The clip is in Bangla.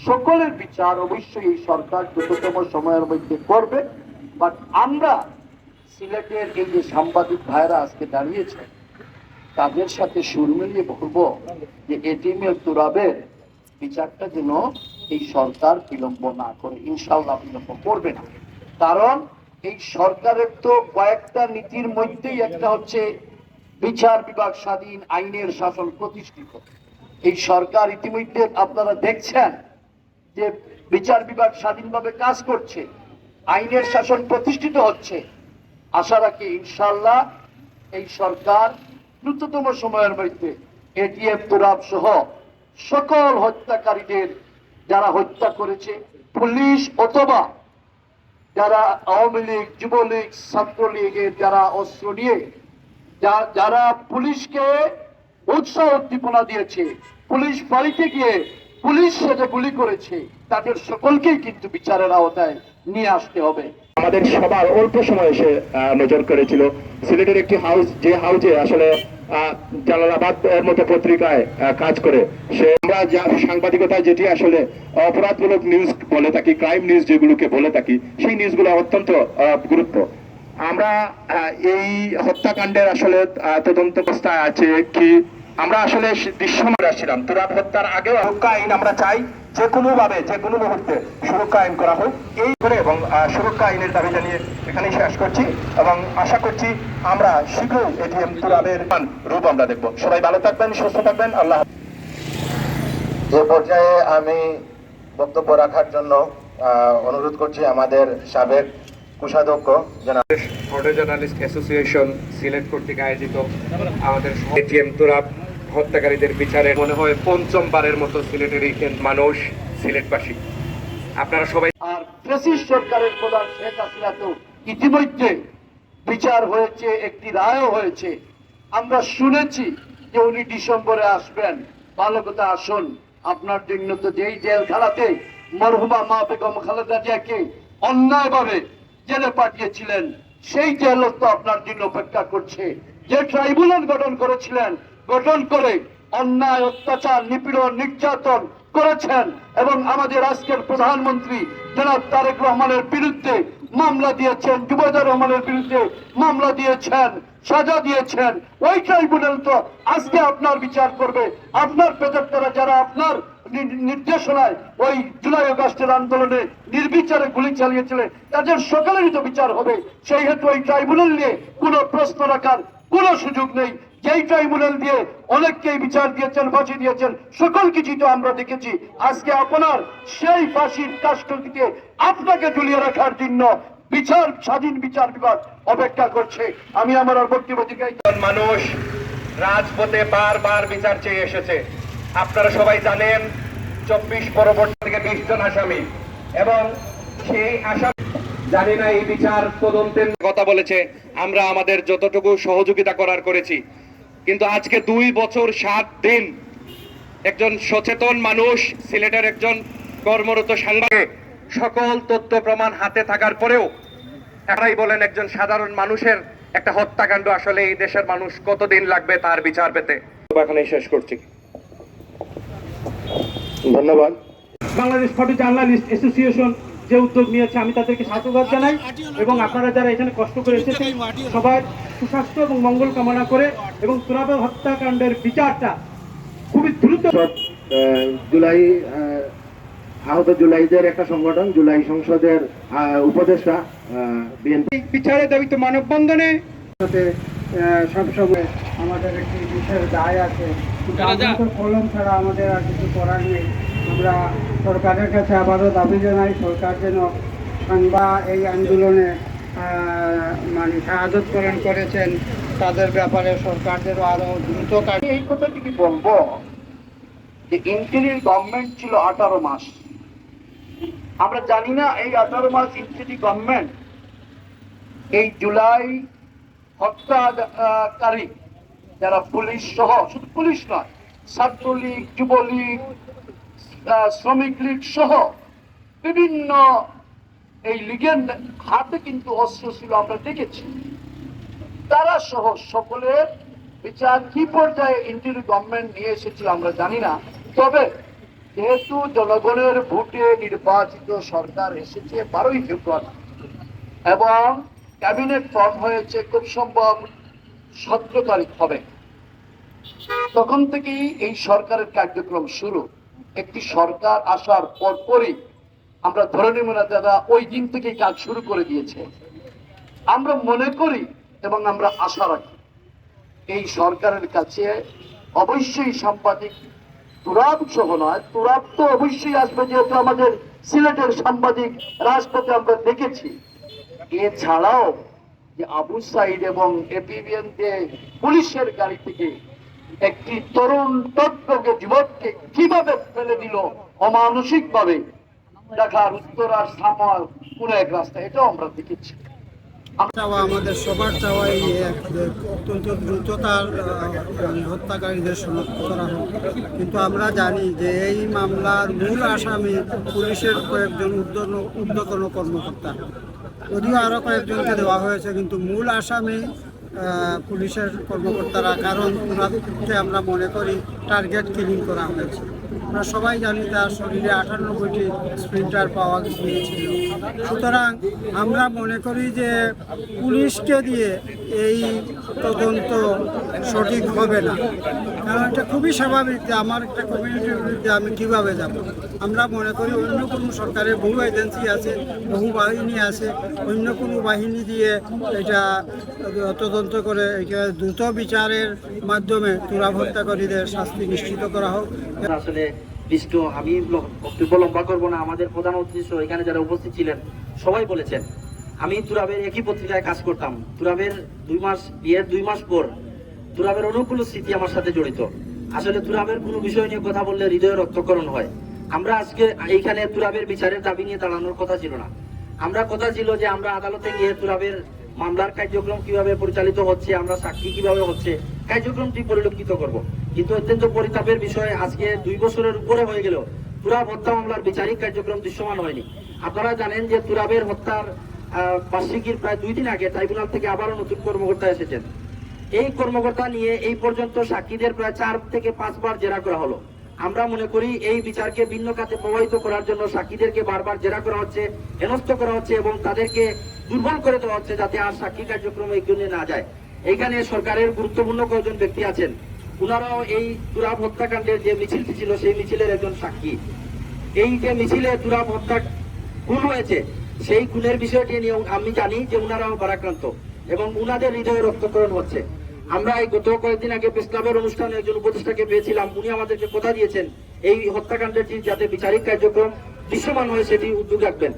সকলের বিচার অবশ্যই এই সরকার দ্রুততম সময়ের মধ্যে করবে। বাট আমরা সিলেটের এই যে সাংবাদিক ভাইরা আজকে দাঁড়িয়েছে তাদের সাথে সুর মিলিয়ে বলবো যে এটিএম তুরাবের বিচারটা যেন এই সরকার বিলম্ব না করে, ইনশাআল্লাহ বিলম্ব করবে না। কারণ এই সরকারের তো কয়েকটা নীতির মধ্যেই একটা হচ্ছে বিচার বিভাগ স্বাধীন, আইনের শাসন প্রতিষ্ঠিত। এই সরকার ইতিমধ্যে আপনারা দেখছেন যে বিচার বিভাগ স্বাধীনভাবে কাজ করছে, আইনের শাসন প্রতিষ্ঠিত হচ্ছে। আশা রাখি ইনশাআল্লাহ এই সরকার দ্রুততম সময়ের মধ্যে এটিএম তুরাব সহ সকল হত্যাকারীদের যারা হত্যা করেছে, পুলিশ অথবা যারা আওয়ামী লীগ, যুবলীগ, ছাত্রলীগের যারা অস্ত্র নিয়ে যারা পুলিশকে উৎসাহ উদ্দীপনা দিয়েছে, পুলিশ বাড়িতে গিয়ে পুলিশ সেজে গুলি করেছে, তাদের সকলকেই কিন্তু বিচারের আওতায় নিয়ে আসতে হবে। আমাদের সবার অল্প সময় এসে নজর করেছিল সিলেটের একটি হাউস, যে হাউসে আসলে জালালাবাদ এর মতো পত্রিকায় কাজ করে সে আমরা সাংবাদিকতা যেটি আসলে অপরাধমূলক নিউজ বলে থাকি, ক্রাইম নিউজ যেগুলোকে বলে থাকি, সেই নিউজগুলো অত্যন্ত গুরুত্ব। আমরা এই হত্যাকাণ্ডের আসলে তদন্ত অবস্থায় আছে কি আমরা আসলে দৃশ্যমান আসছিলাম। তুরাব হত্যার আগেও সুরক্ষা আইন আমরা চাই যে কোনো ভাবে যে কোনো মুহূর্তে সুরক্ষা আইন করা হোক এই করে, এবং সুরক্ষা আইনের দাবি জানিয়ে এখানেই শেষ করছি এবং আশা করছি আমরা শীঘ্রই এটিএম তুরাবের রূপ আমরা দেখব। সবাই ভালো থাকবেন, সুস্থ থাকবেন, আল্লাহ। যে পর্যায়ে আমি বক্তব্য রাখার জন্য অনুরোধ করছি আমাদের সাবেক কোষাধ্যক্ষ ফটো জার্নালিস্ট অ্যাসোসিয়েশন সিলেট কর্তৃক আয়োজিত আমাদের এটিএম তুরাব হত্যাকারীদের বিচারে মনে হয় পঞ্চমবারের মতো সিলেটের মানুষ সিলেটবাসী আপনারা সবাই। আর ফ্যাসিস্ট সরকারের প্রধান শেখ হাসিনা তো ইতিমধ্যে বিচার হয়েছে, একটি রায়ও হয়েছে। আমরা শুনেছি যে উনি ডিসেম্বরে আসবেন। ভালো কথা, আসুন। আপনার জন্য তো যেই জেলখানাতে মরহুমা মা বেগম খালেদা জিয়াকে অন্যায়ভাবে জেলে পাঠিয়েছিলেন সেই জেল তো আপনার জন্য অপেক্ষা করছে। যে ট্রাইব্যুনাল গঠন করেছিলেন, গঠন করে অন্যায়, অত্যাচার, নিপীড়ন, নির্যাতন করেছেন এবং আমাদের আজকের প্রধানমন্ত্রী জনাব তারেক রহমানের বিরুদ্ধে মামলা দিয়েছেন, যুবদর রহমানের বিরুদ্ধে মামলা দিয়েছেন, সাজা দিয়েছেন। ওই ট্রাইব্যুনাল তো আজকে আপনার বিচার করবে। আপনার প্রেতাত্মারা যারা আপনার নির্দেশনায় ওই জুলাই আগস্টের আন্দোলনে নির্বিচারে গুলি চালিয়েছিলেন তাদের সকলেরই তো বিচার হবে। সেই হেতু ওই ট্রাইব্যুনাল নিয়ে কোনো প্রশ্ন রাখার কোনো সুযোগ নেই। যেই ট্রাইব্যুনাল দিয়ে অনেককেই বিচার দিয়েছেন, ফাঁসি দিয়েছেন, সকল কিছুই তো আমরা দেখেছি। আজকে আপনার সেই ফাঁসির কাস্টডিতে আপনাকে ঝুলিয়ে রাখার জন্য বিচার স্বাধীন বিচার বিভাগ অপেক্ষা করছে। আমি আমার বক্তব্য দিকে মানুষ রাজপথে বারবার বিচার চেয়ে এসেছে। আপনারা সবাই জানেন 24 পরবর্তী থেকে 20 জন আসামি এবং সেই আসামি জানি না এই বিচার তদন্তের কথা বলেছে। আমরা আমাদের যতটুকু সহযোগিতা করার করেছি, কিন্তু আজকে 2 বছর 7 দিন একজন সচেতন মানুষ, সিলেটের একজন কর্মরত সাংবাদিক, সকল তথ্য প্রমাণ হাতে থাকার পরেও এরাই বলেন একজন সাধারণ মানুষের একটা হত্যাকাণ্ড আসলে এই দেশের মানুষ কতদিন লাগবে তার বিচার পেতে। এখানে শেষ করছি, ধন্যবাদ। বাংলাদেশ ফটো জার্নালিস্ট অ্যাসোসিয়েশন যে উদ্যোগ নিয়েছে আমি তাদেরকে সাধুবাদ জানাই এবং আপনারা যারা এখানে কষ্ট করে এসেছেন সবার সুস্বাস্থ্য এবং মঙ্গল কামনা করে এবং তুরাব হত্যাকাণ্ডের বিচারটা খুবই দ্রুত। জুলাই আহত জুলাইদের একটা সংগঠন, জুলাই সংসদের উপদেষ্টা বিএনপি বিচারের দাবিতে মানববন্ধনে সবসময় আমাদের একটি বিশেষ দায় আছে। কলম ছাড়া আমাদের আর কিছু করার নেই। আমরা সরকারের কাছে আবারও দাবি জানাই, সরকার যেন এই আন্দোলনে মানে সাহায্য প্রদান করেছেন তাদের ব্যাপারে সরকার যেন আরো দ্রুত কাজ। এই কথাটি কি বলবো যে ইন্টারিম গভর্নমেন্ট ছিল 18 মাস। আমরা জানি না এই 18 মাস ইন্টারিম গভর্নমেন্ট এই জুলাই হত্যাকারী যারা পুলিশ সহ, শুধু পুলিশ নয়, ছাত্রলীগ, যুবলীগ, শ্রমিক লীগ সহ বিভিন্ন এই লীগের হাতে কিন্তু অস্ত্র ছিল, আমরা দেখেছি। তারা সহ সকলের বিচার কি পর্যায়ে ইন্টারিম গভর্নমেন্ট নিয়ে এসেছিল আমরা জানি না। তবে যেহেতু জনগণের ভোটে নির্বাচিত সরকার এসেছে 12ই ফেব্রুয়ারি এবং ক্যাবিনেট ফর্ম হয়েছে খুব সম্ভব 17 তারিখ হবে, তখন থেকেই এই সরকারের কার্যক্রম শুরু। একটি সরকার আসার পরপরই আমরা ধরে নেব না দাদা ওই দিন থেকেই কাজ শুরু করে দিয়েছে। আমরা মনে করি এবং আমরা আশা রাখি এই সরকারের কাছে অবশ্যই সাংবাদিক তুরাব সহ নয়, তুরাব তো অবশ্যই আসবে, যেহেতু আমাদের সিলেটের সাংবাদিক রাজপথে আমরা দেখেছি। এছাড়াও যে আবু সাইদ এবং এপিবিএনকে পুলিশের গাড়ি থেকে একটি তরুণ তত্ত্বকে যুবককে কিভাবে ফেলে দিল অমানসিক ভাবে ঢাকার উত্তরার সামার কোন এক রাস্তা, এটাও আমরা দেখেছি। চাওয়া আমাদের সবার চাওয়া এই যে অত্যন্ত দ্রুততার হত্যাকারীদের শনাক্ত করা হোক, কিন্তু আমরা জানি যে এই মামলার মূল আসামি পুলিশের কয়েকজন ঊর্ধ্বতন কর্মকর্তা, যদিও আরও কয়েকজনকে দেওয়া হয়েছে, কিন্তু মূল আসামি পুলিশের কর্মকর্তারা, কারণ ওনাদেরকে আমরা মনে করি টার্গেট কিলিং করা হয়েছে। আমরা সবাই জানি তার শরীরে 98টি স্প্লিন্টার পাওয়া গিয়েছিল। সুতরাং আমরা মনে করি যে পুলিশকে দিয়ে এই তদন্ত সঠিক হবে না, কারণ এটা খুবই স্বাভাবিক যে আমার একটা কমিউনিটির বিরুদ্ধে আমি কীভাবে যাব। আমরা মনে করি অন্য কোনো সরকারের বহু এজেন্সি আছে, বহু বাহিনী আছে, অন্য কোনো বাহিনী দিয়ে এটা তদন্ত করে এটা দ্রুত বিচারের মাধ্যমে তুরাব হত্যাকারীদের শাস্তি নিশ্চিত করা হোক। আসলে বিষ্ণু, আমি বক্তব্য লম্বা করবো না। আমাদের প্রধান উদ্দেশ্য এখানে যারা উপস্থিত ছিলেন সবাই বলেছেন। আমি তুরাবের একই পত্রিকায় কাজ করতাম। তুরাবের বিয়ের 2 মাস পর তুরাবের অনেকগুলো স্মৃতি আমার সাথে জড়িত। আসলে তুরাবের কোনো বিষয় নিয়ে কথা বললে হৃদয়ের রক্তকরণ হয়। আমরা আজকে এইখানে তুরাবের বিচারের দাবি নিয়ে দাঁড়ানোর কথা ছিল না। আমরা কথা ছিল যে আমরা আদালতে গিয়ে তুরাবের মামলার কার্যক্রম কিভাবে পরিচালিত হচ্ছে, আমরা সাক্ষী কিভাবে হচ্ছে, কার্যক্রমটি পরিলক্ষিত করব। কিন্তু অত্যন্ত পরিতাপের বিষয়, আজকে 2 বছরের উপরে হয়ে গেল তুরাব হত্যা মামলার বিচারিক কার্যক্রম দৃশ্যমান হয়নি। আপনারা জানেন যে তুরাবের হত্যার বার্ষিকীর প্রায় 2 দিন আগে ট্রাইব্যুনাল থেকে আবারও নতুন কর্মকর্তা এসেছেন। এই কর্মকর্তা নিয়ে এই পর্যন্ত সাক্ষীদের প্রায় 4 থেকে 5 বার জেরা করা হলো। আমরা মনে করি এই বিচারকে ভিন্ন খাতে প্রভাবিত করার জন্য সাক্ষীদেরকে বারবার জেরা করা হচ্ছে, হেনস্থ করা হচ্ছে এবং তাদেরকে দুর্বল করে দেওয়া হচ্ছে, যাতে আর সাক্ষী কার্যক্রম এগিয়ে না যায়। এইখানে সরকারের গুরুত্বপূর্ণ কয়েকজন ব্যক্তি আছেন, ওনারাও এই তুরাব হত্যাকাণ্ডের যে মিছিলটি ছিল সেই মিছিলের একজন সাক্ষী। এই যে মিছিলে তুরাব হত্যা খুন হয়েছে, সেই খুনের বিষয়টি নিয়ে আমি জানি যে ওনারাও ভারাক্রান্ত এবং ওনাদের হৃদয়ে রক্তকরণ হচ্ছে। আমরা এই গত কয়েকদিন আগে প্রেস ক্লাবের অনুষ্ঠানে একজন উপদেষ্টাকে পেয়েছিলাম, উনি আমাদেরকে কথা দিয়েছেন এই হত্যাকাণ্ডের যাতে বিচারিক কার্যক্রম দৃশ্যমান হয় সেটি উদ্যোগ রাখবেন।